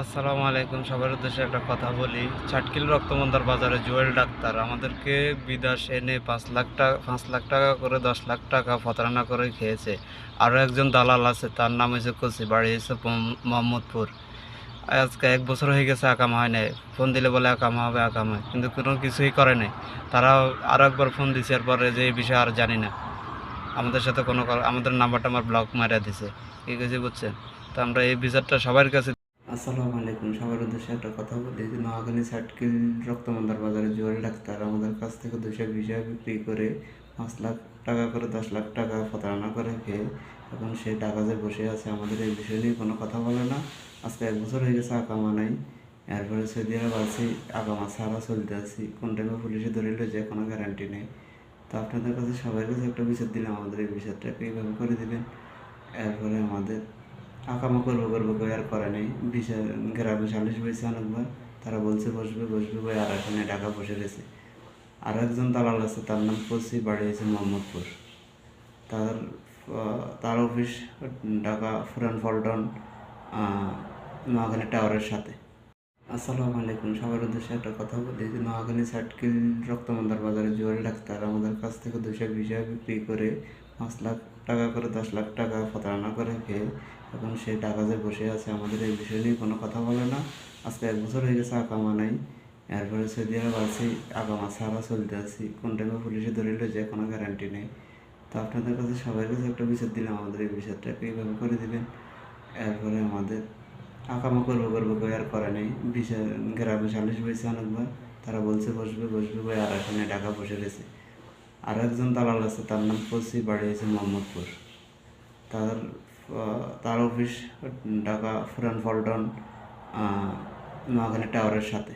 আসসালামু আলাইকুম। সবার উদ্দেশ্যে একটা কথা বলি। চাটকিল রক্তমন্দার বাজারে জুয়েল ডাক্তার আমাদেরকে বিদেশ এনে ৫ লাখ টাকা করে ১০ লাখ টাকা প্রতারণা করে খেয়েছে। আরও একজন দালাল আছে, তার নাম হচ্ছে কচি, বাড়ি হচ্ছে মোহাম্মদপুর। আজকে ১ বছর হয়ে গেছে, আকামা হয় নাই। ফোন দিলে বলে আকামা হবে, আকামা হয়, কিন্তু কোনো কিছুই করে নাই। তারা আরও একবার ফোন দিছে, এরপরে যে এই বিষয়ে আর জানি না। আমাদের সাথে আমাদের নাম্বারটা আমার ব্লক মারা দিছে। কি কিছু বুঝছেন? তো আমরা এই বিচারটা সবার কাছে। আসসালামু আলাইকুম। সবার উদ্দেশ্যে একটা কথা বলি যে নোয়াখালী সার্কিল রক্তমন্দার বাজারে জুয়েল ডাক্তার আমাদের কাছ থেকে ২০০ বিক্রি করে ৫ লাখ টাকা করে ১০ লাখ টাকা প্রতারণা করে খেয়ে এখন সে টাকা যে বসে আছে, আমাদের এই বিষয় নিয়ে কোনো কথা বলে না। আজকে ১ বছর হয়ে গেছে, আকামা নাই। এরপরে সৌদি আরব আছি, আকামা ছাড়া চলতে আছি। কোন টাইমে পুলিশে ধরিলে যে কোনো গ্যারান্টি নেই। তো আপনাদের কাছে সবার কাছে একটা বিচার দিলাম, আমাদের এই বিচারটাকে এইভাবে করে দিবেন। এরপরে আমাদের আঁকামো করবো করে আর করে নেই। বিচার গ্রামে সালিশ বসেছে অনেকবার, তারা বলছে বসবে বসবে বই, আর এখানে টাকা বসে রয়েছে। আর একজন দালাল আছে, তার নাম কচি, বাড়ি হয়েছে মোহাম্মদপুর। তার তার অফিস ঢাকা ফুরান পল্টন, নোয়াখালী টাওয়ারের সাথে। আসসালামু আলাইকুম। সবার উদ্দেশ্যে একটা কথা বলি যে নোয়াখালী সার্কিল রক্তমন্দার বাজারে জুয়েল ডাক্তার আমাদের কাছ থেকে ২০০ বিক্রি করে ৫ লাখ টাকা করে ১০ লাখ টাকা প্রতারণা করে খেয়ে এখন সেই টাকা যে বসে আছে, আমাদের এই বিষয় নিয়ে কোনো কথা বলে না। আজকে ১ বছর হয়ে গেছে, আকামা নাই। এরপরে সৌদি আরব আছি, আকামা ছাড়া চলতে আছি। কোন টাইমে পুলিশে ধরিলে যে কোনো গ্যারান্টি নেই। তো আপনাদের কাছে সবার কাছে একটা বিচার দিলাম, আমাদের এই বিচারটাকে এইভাবে করে দিবেন। এরপরে আমাদের আঁকামো করবো করে আর করে নেই। বিচার গ্রামে সালিশ বসেছে অনেকবার, তারা বলছে বসবে বসবে বই, আর এখানে টাকা বসে রয়েছে। আর একজন দালাল আছে, তার নাম কচি, বাড়ি হয়েছে মোহাম্মদপুর। তার তার অফিস ঢাকা ফুরান পল্টন, নোয়াখালী টাওয়ারের সাথে।